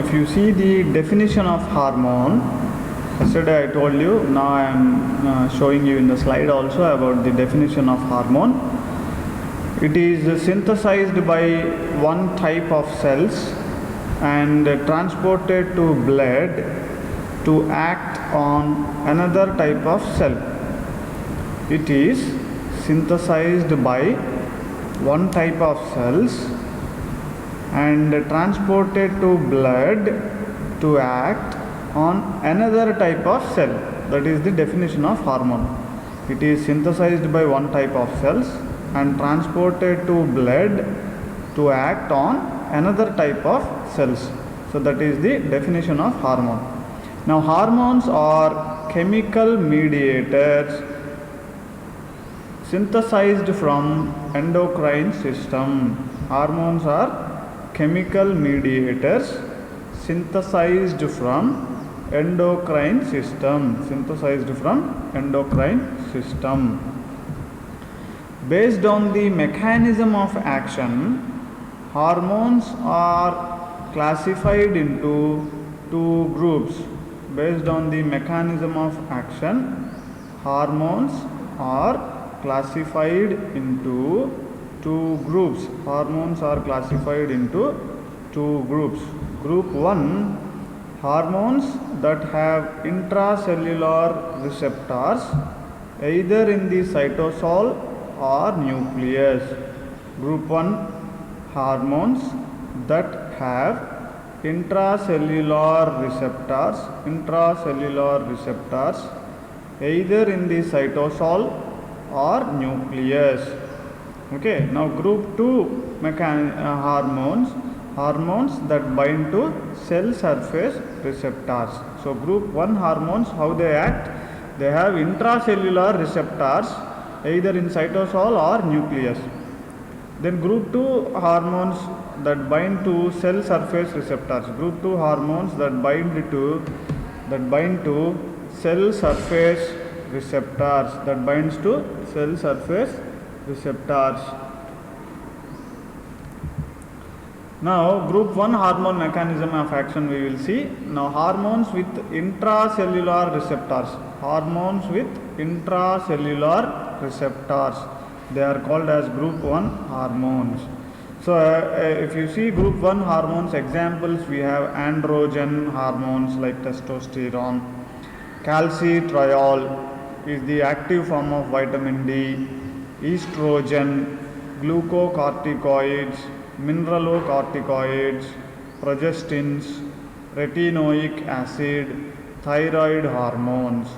if you see the definition of hormone, yesterday I told you, now I am showing you in the slide also about the definition of hormone. It is synthesized by one type of cells and transported to blood to act on another type of cell. It is synthesized by one type of cells and transported to blood to act on another type of cell. That is the definition of hormone. It is synthesized by one type of cells and transported to blood to act on another type of cells. So that is the definition of hormone. Now hormones are chemical mediators synthesized from endocrine system. Hormones are chemical mediators synthesized from endocrine system. Based on the mechanism of action, hormones are classified into two groups. Based on the mechanism of action, hormones are classified into two groups. Group 1, hormones that have intracellular receptors either in the cytosol or nucleus. Group 1, hormones that have intracellular receptors either in the cytosol or nucleus. Okay, now group 2 hormones that bind to cell surface receptors. So group 1 hormones, how they act? They have intracellular receptors either in cytosol or nucleus. Then group 2 hormones that bind to cell surface receptors. Group 2 hormones that bind to cell surface receptors. Now group 1 hormone mechanism of action we will see. Now hormones with intracellular receptors, they are called as group 1 hormones. So if you see group 1 hormones examples, we have androgen hormones like testosterone. Calcitriol is the active form of vitamin D. Estrogen, glucocorticoids, mineralocorticoids, progestins, retinoic acid, thyroid hormones.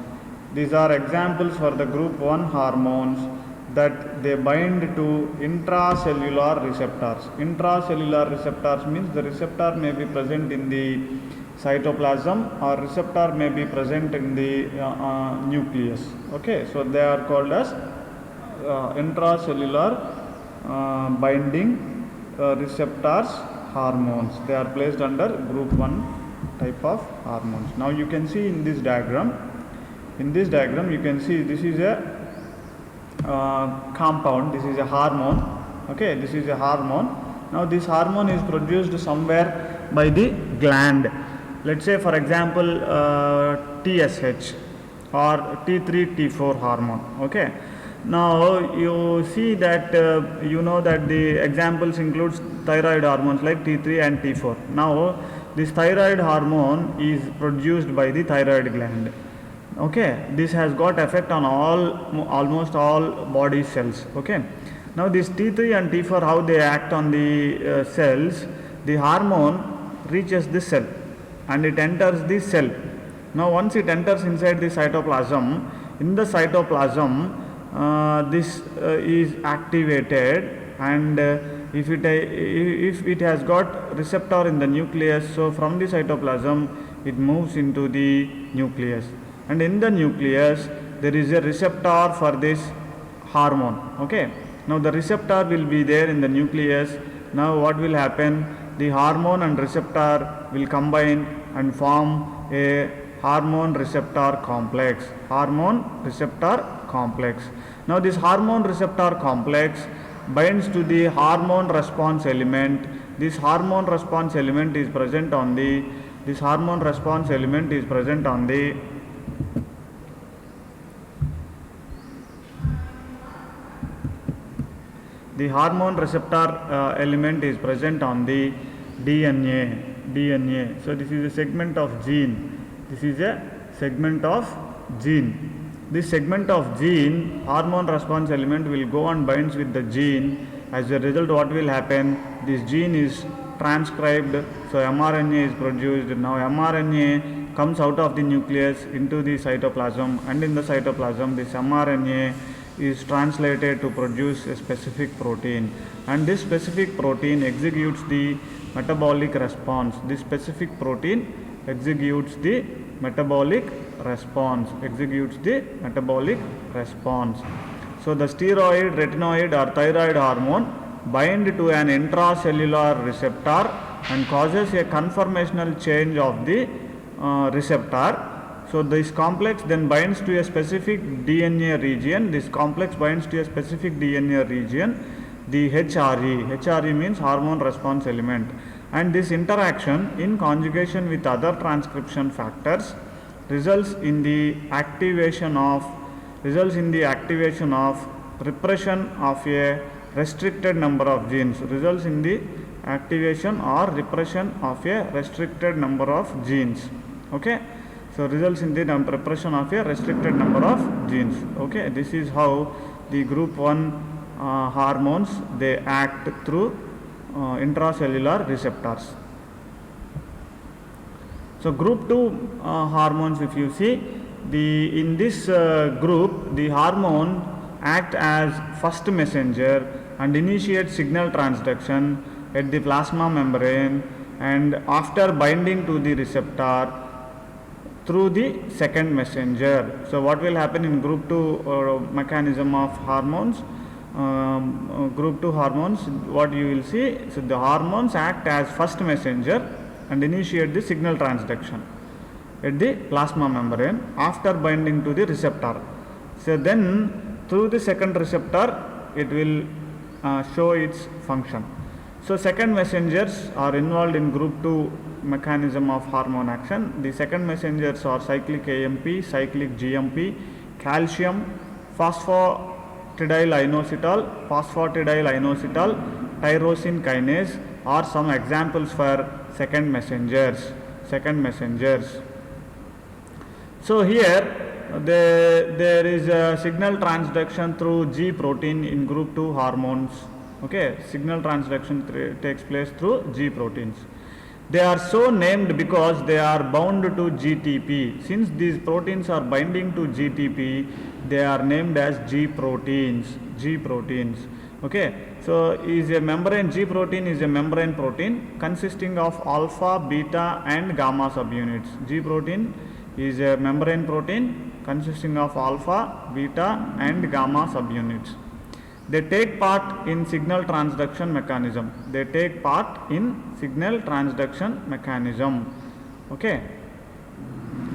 These are examples for the group 1 hormones that they bind to intracellular receptors. Intracellular receptors means the receptor may be present in the cytoplasm or receptor may be present in the nucleus. Okay, so they are called as intracellular binding receptors hormones. They are placed under group 1 type of hormones. Now you can see in this diagram you can see this is a compound, this is a hormone. Okay, this is a hormone. Now this hormone is produced somewhere by the gland. Let's say for example TSH or T3 T4 hormone. Okay, now you see that you know that the examples includes thyroid hormones like T3 and T4. Now this thyroid hormone is produced by the thyroid gland. Okay, this has got effect on almost all body cells. Okay, now this T3 and T4, how they act on the cells? The hormone reaches the cell and it enters the cell. Now once it enters inside the cytoplasm, in the cytoplasm this is activated, and if it has got receptor in the nucleus, so from the cytoplasm it moves into the nucleus, and in the nucleus there is a receptor for this hormone. Okay, now the receptor will be there in the nucleus. Now what will happen? The hormone and receptor will combine and form a hormone receptor complex. Now this hormone receptor complex binds to the hormone response element this hormone response element is present on the the hormone receptor element is present on the DNA. So this is a segment of gene. This segment of gene, hormone response element will go and binds with the gene. As a result, what will happen? This gene is transcribed, so mRNA is produced. Now mRNA comes out of the nucleus into the cytoplasm, and in the cytoplasm this mRNA is translated to produce a specific protein, and this specific protein executes the metabolic response. This specific protein executes the metabolic response. So the steroid, retinoid or thyroid hormone bind to an intracellular receptor and causes a conformational change of the receptor. So this complex then binds to a specific DNA region. The HRE. HRE means hormone response element. And this interaction in conjugation with other transcription factors results in the activation of repression of a restricted number of genes. Okay. So results in the repression of a restricted number of genes. Okay, this is how the group 1 hormones, they act through intracellular receptors. So group 2 hormones, if you see, in this group, the hormone act as first messenger and initiate signal transduction at the plasma membrane, and after binding to the receptor through the second messenger. So what will happen in group 2 mechanism of hormones? Group 2 hormones, what you will see, so the hormones act as first messenger and initiate the signal transduction at the plasma membrane after binding to the receptor. So then through the second receptor it will show its function. So second messengers are involved in group 2 mechanism of hormone action. The second messengers are cyclic AMP, cyclic GMP, calcium, phosphatidylinositol, tyrosine kinase are some examples for second messengers. So here there is a signal transduction through G protein in group 2 hormones. Okay, signal transduction takes place through G proteins. They are so named because they are bound to GTP. Since these proteins are binding to GTP, they are named as G proteins. Okay, so G protein is a membrane protein consisting of alpha, beta and gamma subunits. G protein is a membrane protein consisting of alpha, beta and gamma subunits. They take part in signal transduction mechanism. Okay.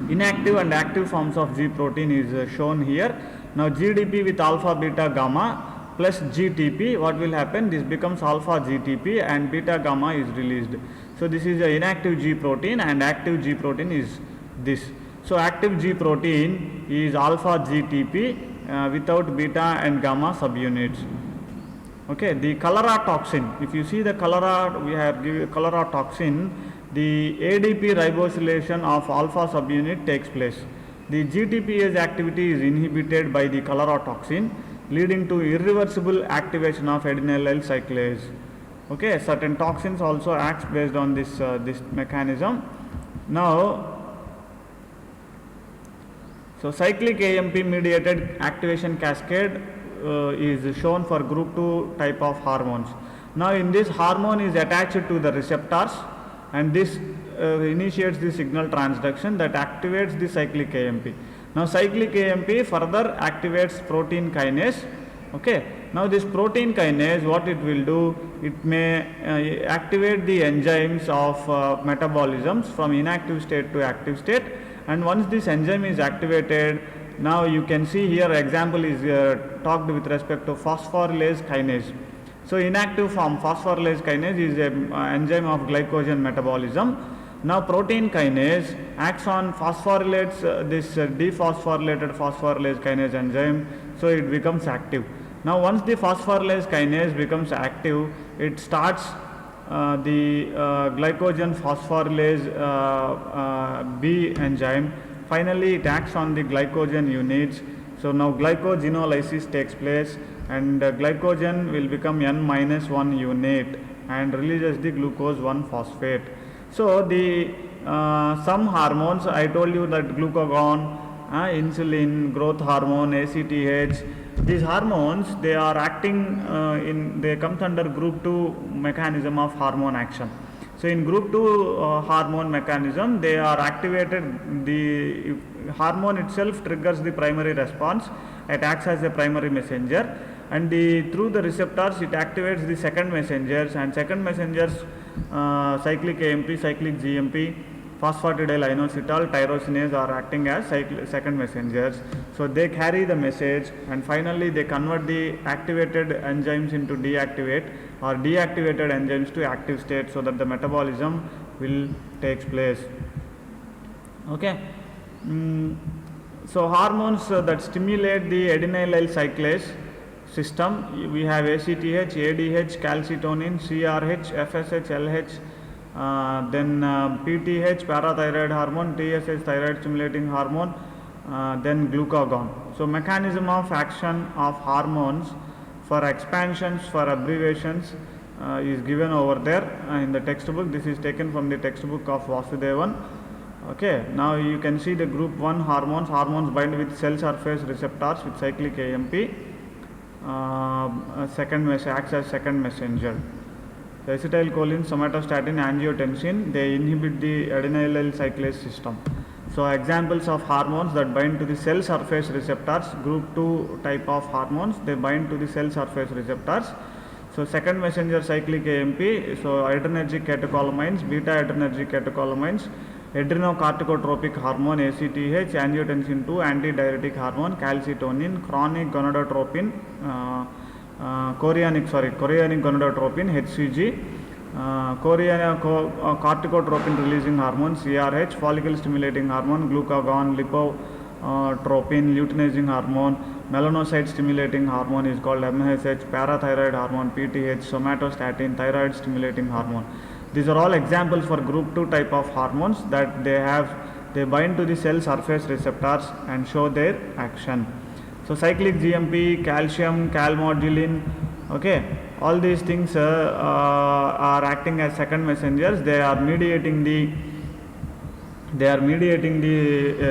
Inactive and active forms of G protein is shown here. Now GDP with alpha, beta, gamma plus GTP, what will happen? This becomes alpha GTP and beta gamma is released. So this is an inactive G protein, and active G protein is this. So active G protein is alpha GTP without beta and gamma subunits. Okay, the cholera toxin, if you see the cholera, we have given cholera toxin, the ADP ribosylation of alpha subunit takes place. The GTPase activity is inhibited by the cholera toxin, leading to irreversible activation of adenylyl cyclase. Okay, certain toxins also acts based on this mechanism. Now, so cyclic AMP mediated activation cascade is shown for group 2 type of hormones. Now in this, hormone is attached to the receptors, and this initiates the signal transduction that activates the cyclic AMP. Now cyclic AMP further activates protein kinase. Okay, now this protein kinase, what it will do, it may activate the enzymes of metabolisms from inactive state to active state, and once this enzyme is activated, now you can see here example is talked with respect to phosphorylase kinase. So inactive form phosphorylase kinase is an enzyme of glycogen metabolism. Now protein kinase acts on phosphorylates this dephosphorylated phosphorylase kinase enzyme, so it becomes active. Now once the phosphorylase kinase becomes active, it starts the glycogen phosphorylase B enzyme. Finally it acts on the glycogen units. So now glycogenolysis takes place, and glycogen will become N-1 unit and releases the glucose 1-phosphate. So the some hormones, I told you that glucagon, insulin, growth hormone, ACTH, these hormones, they are acting they comes under group 2 mechanism of hormone action. So in group 2 hormone mechanism, they are activated, the hormone itself triggers the primary response, it acts as a primary messenger, and through the receptors it activates the second messengers, and second messengers cyclic AMP, cyclic GMP, phosphatidyl inositol, tyrosinase are acting as second messengers. So they carry the message, and finally they convert the activated enzymes into deactivate or deactivated enzymes to active state, so that the metabolism will take place. Okay. So hormones that stimulate the adenylyl cyclase system, we have ACTH, ADH, calcitonin, CRH, FSH, LH, then PTH, parathyroid hormone, TSH, thyroid stimulating hormone, then glucagon. So mechanism of action of hormones for expansions, for abbreviations is given over there in the textbook. This is taken from the textbook of Vasudevan. Okay, now you can see the group 1 hormones. Hormones bind with cell surface receptors with cyclic AMP. Acts as second messenger. So acetylcholine, somatostatin, angiotensin, they inhibit the adenylyl cyclase system. So examples of hormones that bind to the cell surface receptors, group 2 type of hormones, they bind to the cell surface receptors. So second messenger cyclic AMP, so adrenergic catecholamines, beta adrenergic catecholamines, adrenocorticotropic hormone ACTH, angiotensin 2, antidiuretic hormone, calcitonin, chronic gonadotropin, chorionic gonadotropin HCG, corticotropin releasing hormone CRH, follicle stimulating hormone, glucagon, lipotropin, luteinizing hormone, melanocyte stimulating hormone is called MSH, parathyroid hormone PTH, somatostatin, thyroid stimulating hormone. These are all examples for group 2 type of hormones that they bind to the cell surface receptors and show their action. So cyclic GMP, calcium, calmodulin, okay, all these things are acting as second messengers. They are mediating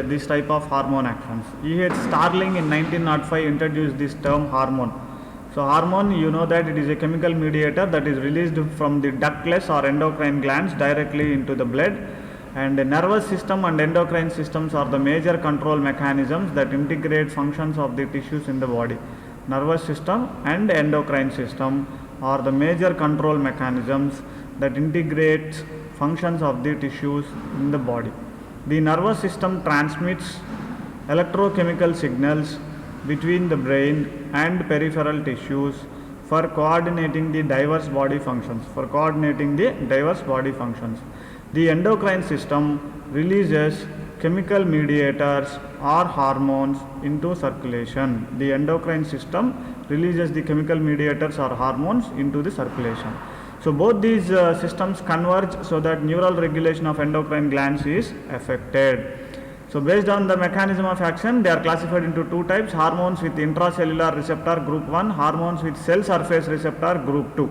this type of hormone actions. E.H. Starling in 1905 introduced this term hormone. So hormone, you know that it is a chemical mediator that is released from the ductless or endocrine glands directly into the blood, and the nervous system and endocrine systems are the major control mechanisms that integrate functions of the tissues in the body. Nervous system and endocrine system are the major control mechanisms that integrate functions of the tissues in the body. The nervous system transmits electrochemical signals between the brain and peripheral tissues for coordinating the diverse body functions. The endocrine system releases chemical mediators or hormones into circulation. The endocrine system releases the chemical mediators or hormones into the circulation. So both these systems converge so that neural regulation of endocrine glands is affected. So based on the mechanism of action, they are classified into two types: hormones with intracellular receptor group 1, hormones with cell surface receptor group 2.